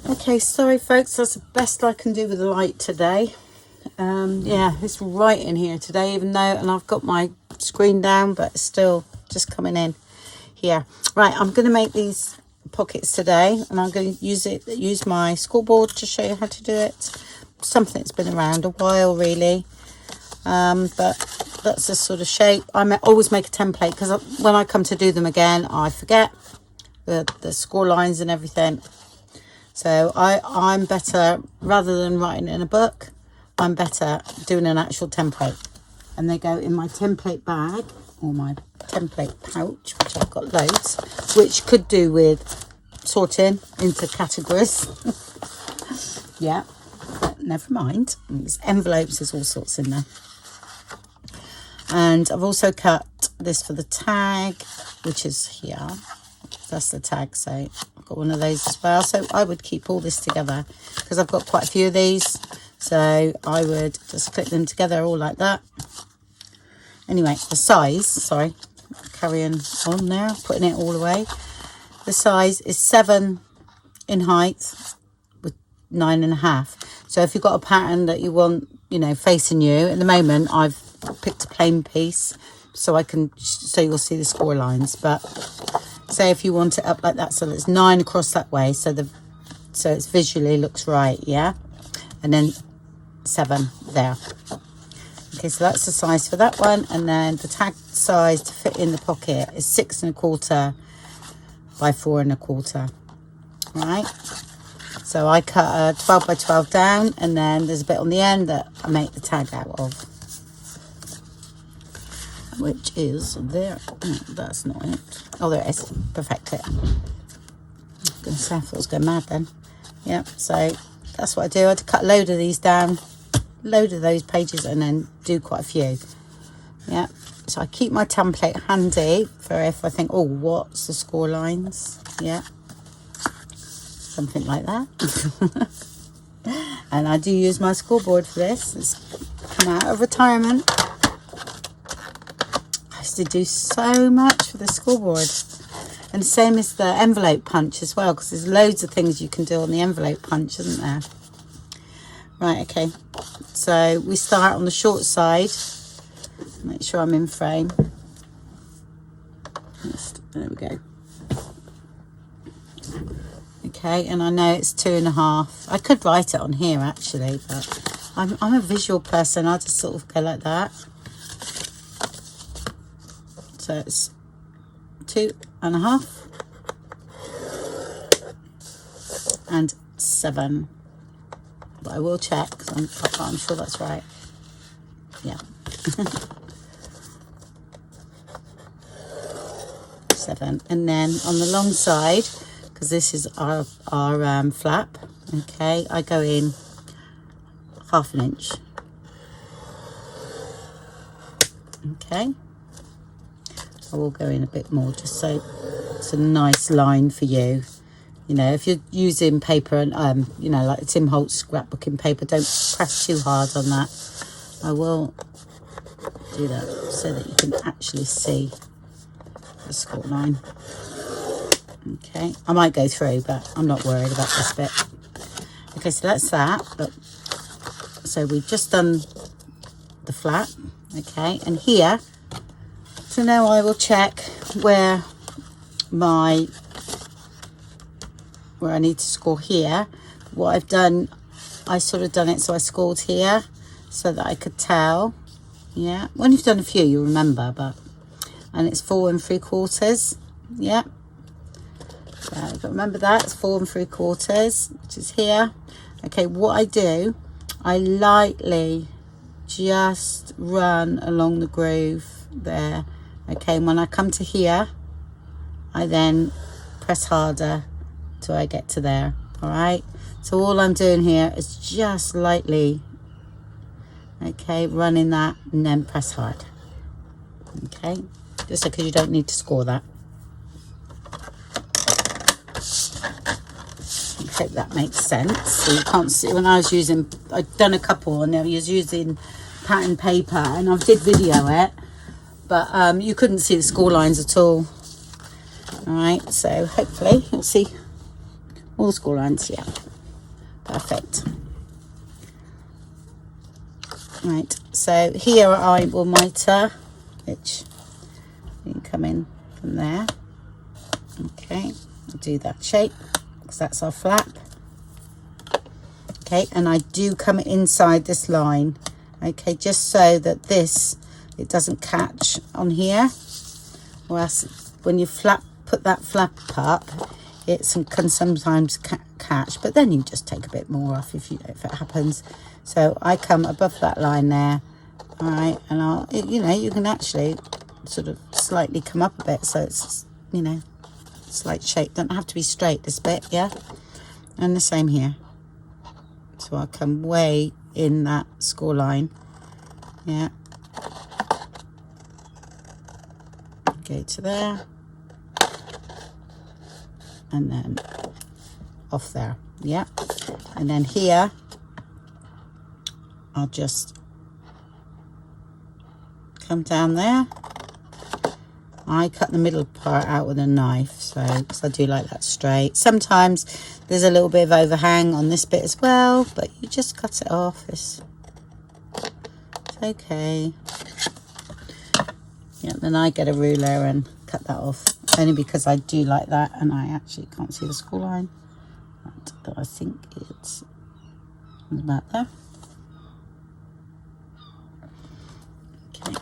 Okay, sorry folks, that's the best I can do with the light today. Yeah, it's right in here today, even though, and I've got my screen down, but it's still just coming in here. Right, I'm going to make these pockets today, and I'm going to use my scoreboard to show you how to do it. Something that's been around a while, really. But that's the sort of shape. I always make a template, because when I come to do them again, I forget the score lines and everything. So I'm better, rather than writing it in a book, I'm better doing an actual template. And they go in my template bag, or my template pouch, which I've got loads, which could do with sorting into categories. Yeah, but never mind. There's envelopes, there's all sorts in there. And I've also cut this for the tag, which is here. That's the tag, so I've got one of those as well. So I would keep all this together, because I've got quite a few of these. So I would just clip them together all like that. Anyway, the size, sorry, carrying on there, putting it all away. The size is 7 in height with 9.5. So if you've got a pattern that you want, you know, facing you, at the moment I've picked a plain piece so you'll see the score lines. But say if you want it up like that, so it's 9 across that way, so it's visually looks right, yeah, and then 7 there. Okay, so that's the size for that one. And then the tag size to fit in the pocket is 6 1/4 by 4 1/4. Right, so I cut a 12 by 12 down, and then there's a bit on the end that I make the tag out of, which is there. That's not it. Oh, there it is. Perfect it. I'm gonna say I thought I was going mad then. Yeah, so that's what I do. I cut a load of these down, load of those pages, and then do quite a few. Yeah, so I keep my template handy for if I think, oh, what's the score lines? Yeah, something like that. And I do use my scoreboard for this. It's come out of retirement. To do so much for the scoreboard, and the same as the envelope punch as well, because there's loads of things you can do on the envelope punch, isn't there? Right, okay, so we start on the short side. Make sure I'm in frame. There we go. Okay, and I know it's 2.5. I could write it on here actually, but I'm a visual person. I just sort of go like that. So it's 2.5 and 7. But I will check, because I'm sure that's right. Yeah. 7. And then on the long side, because this is our flap, okay, I go in 1/2 inch. Okay. I will go in a bit more, just so it's a nice line for you. You know, if you're using paper and, you know, like Tim Holtz scrapbooking paper, don't press too hard on that. I will do that so that you can actually see the score line. Okay, I might go through, but I'm not worried about this bit. Okay, so that's that. Look, so we've just done the flap, okay, and here, so now I will check where I need to score here. What I've done, I sort of done it so I scored here so that I could tell. Yeah, when you've done a few you'll remember, and it's 4 3/4. Yeah, so remember that, it's 4 3/4, which is here. Okay, what I do, I lightly just run along the groove there. Okay, and when I come to here, I then press harder till I get to there. All right, so all I'm doing here is just lightly, okay, running that, and then press hard. Okay, just because you don't need to score that. I hope that makes sense. So you can't see, when I was using, I'd done a couple and I was using pattern paper and I did video it, but you couldn't see the score lines at all. All right, so hopefully you'll see all the score lines. Yeah. Perfect. Right, so here I will miter, which you can come in from there. Okay, I'll do that shape because that's our flap. Okay, and I do come inside this line, okay, just so that this, it doesn't catch on here, or else when you put that flap up, it can sometimes catch, but then you just take a bit more off if it happens. So I come above that line there, all right, and you can actually sort of slightly come up a bit, so it's, slight shape. Don't have to be straight, this bit, yeah, and the same here. So I'll come way in that score line, yeah, go to there, and then off there, yeah, and then here I'll just come down there. I cut the middle part out with a knife, so because I do like that straight. Sometimes there's a little bit of overhang on this bit as well, but you just cut it off. It's okay. Yeah, then I get a ruler and cut that off, only because I do like that, and I actually can't see the score line. But I think it's about there. Okay.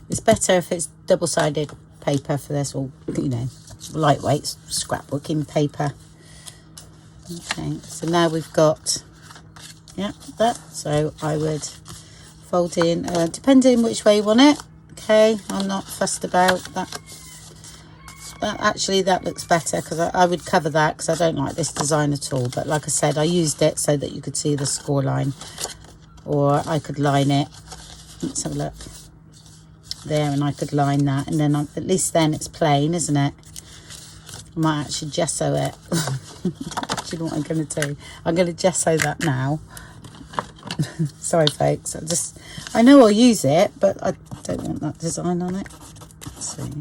It's better if it's double-sided paper for this, or lightweight scrapbooking paper. Okay, so now we've got that. So I would fold in, depending which way you want it. Okay, I'm not fussed about that. Actually, that looks better, because I would cover that, because I don't like this design at all. But like I said, I used it so that you could see the score line, or I could line it. Let's have a look there, and I could line that, and then at least then it's plain, isn't it? I might actually gesso it. Do you know what I'm going to do? I'm going to gesso that now. Sorry folks, I know I'll use it, but I don't want that design on it. Let's see.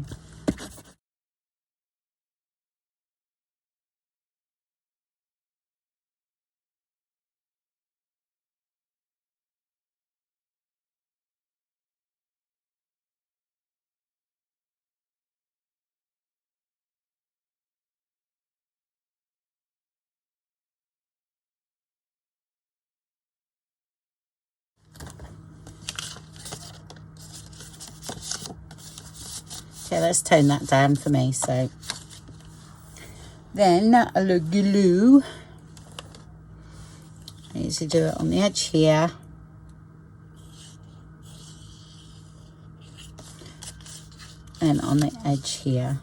Okay, let's tone that down for me. So then I'll glue. I usually do it on the edge here. And on the edge here.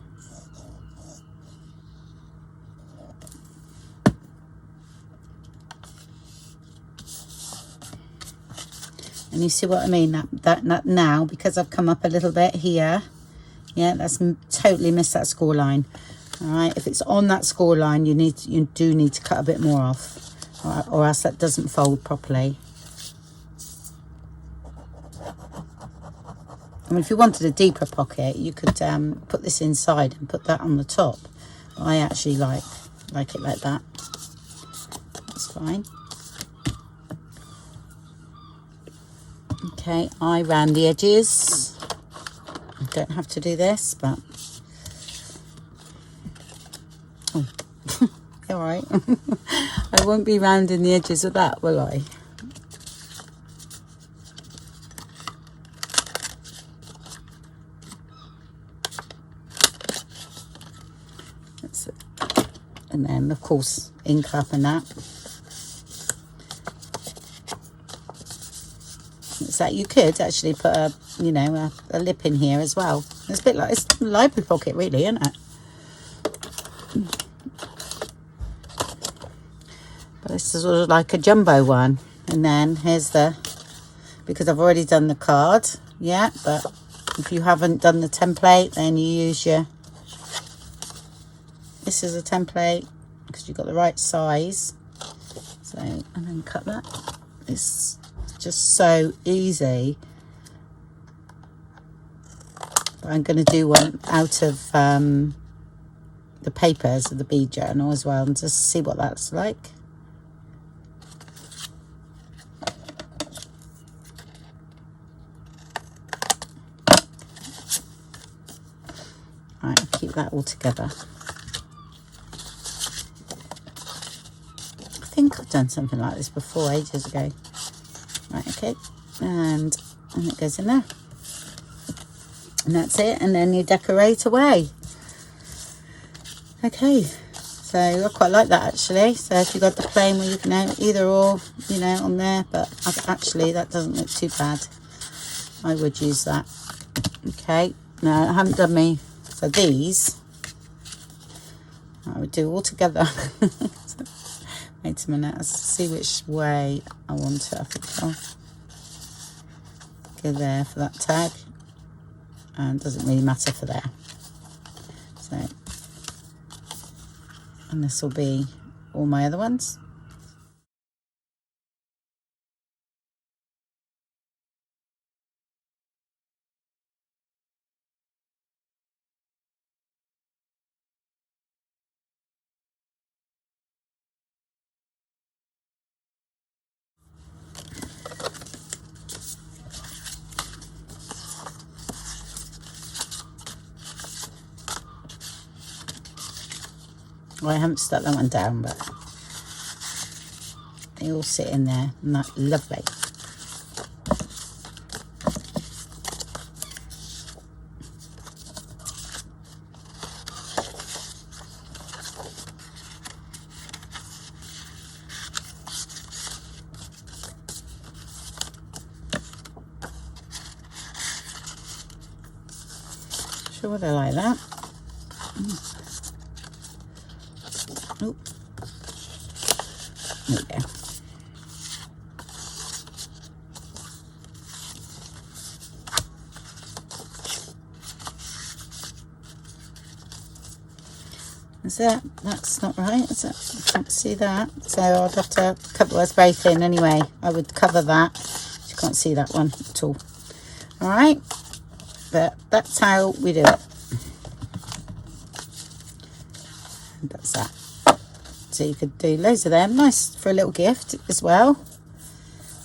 And you see what I mean? That now, because I've come up a little bit here. Yeah, that's totally missed that score line. All right, if it's on that score line, you do need to cut a bit more off, or else that doesn't fold properly. I mean, if you wanted a deeper pocket, you could put this inside and put that on the top. But I actually like it like that. That's fine. Okay, I round the edges. I don't have to do this, but oh. All right. I won't be rounding the edges of that, will I? That's it. And then, of course, ink up and that. So you could actually put a lip in here as well. It's a bit like, it's a library pocket really, isn't it? But it's sort of like a jumbo one. And then here's the, because I've already done the card, yeah, but if you haven't done the template, then you use your, this is a template because you've got the right size. So, and then cut that. It's just so easy. But I'm going to do one out of the papers of the bead journal as well, and just see what that's like. Right, I'll keep that all together. I think I've done something like this before, ages ago. Right, okay, and it goes in there. And that's it, and then you decorate away. Okay, so I quite like that actually. So if you've got the plain where you can have either or, you know, on there, but actually that doesn't look too bad. I would use that. Okay, now I haven't done me, so these I would do all together. Wait a minute, let's see which way I want it. I think I'll go there for that tag, and it doesn't really matter for there. So, and this will be all my other ones. Well, I haven't stuck that one down, but they all sit in there, and that's lovely. Sure would I like that. Oh, there we go. Is that? That's not right, is it? I can't see that. So I'd have to cover, well, it's very thin anyway. I would cover that. You can't see that one at all. All right, but that's how we do it. And that's that. So you could do loads of them. Nice for a little gift as well.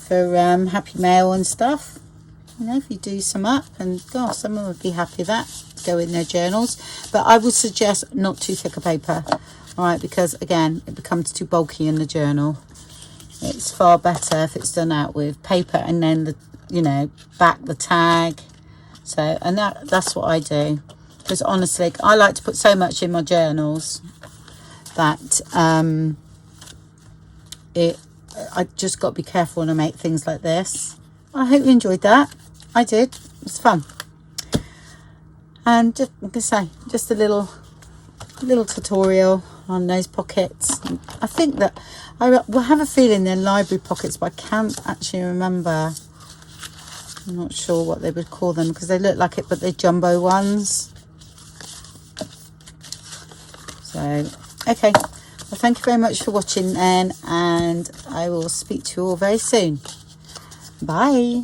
For Happy Mail and stuff. You know, if you do some up, and gosh, someone would be happy with that. Go in their journals. But I would suggest not too thick a paper. All right, because again, it becomes too bulky in the journal. It's far better if it's done out with paper and then the, you know, back the tag. So, and that's what I do. Because honestly, I like to put so much in my journals that I just got to be careful when I make things like this. I hope you enjoyed that. I did. It was fun. And just, like I say, just a little tutorial on those pockets. I think that I will have a feeling they're library pockets, but I can't actually remember. I'm not sure what they would call them because they look like it, but they're jumbo ones. So, okay. Well, thank you very much for watching then, and I will speak to you all very soon. Bye.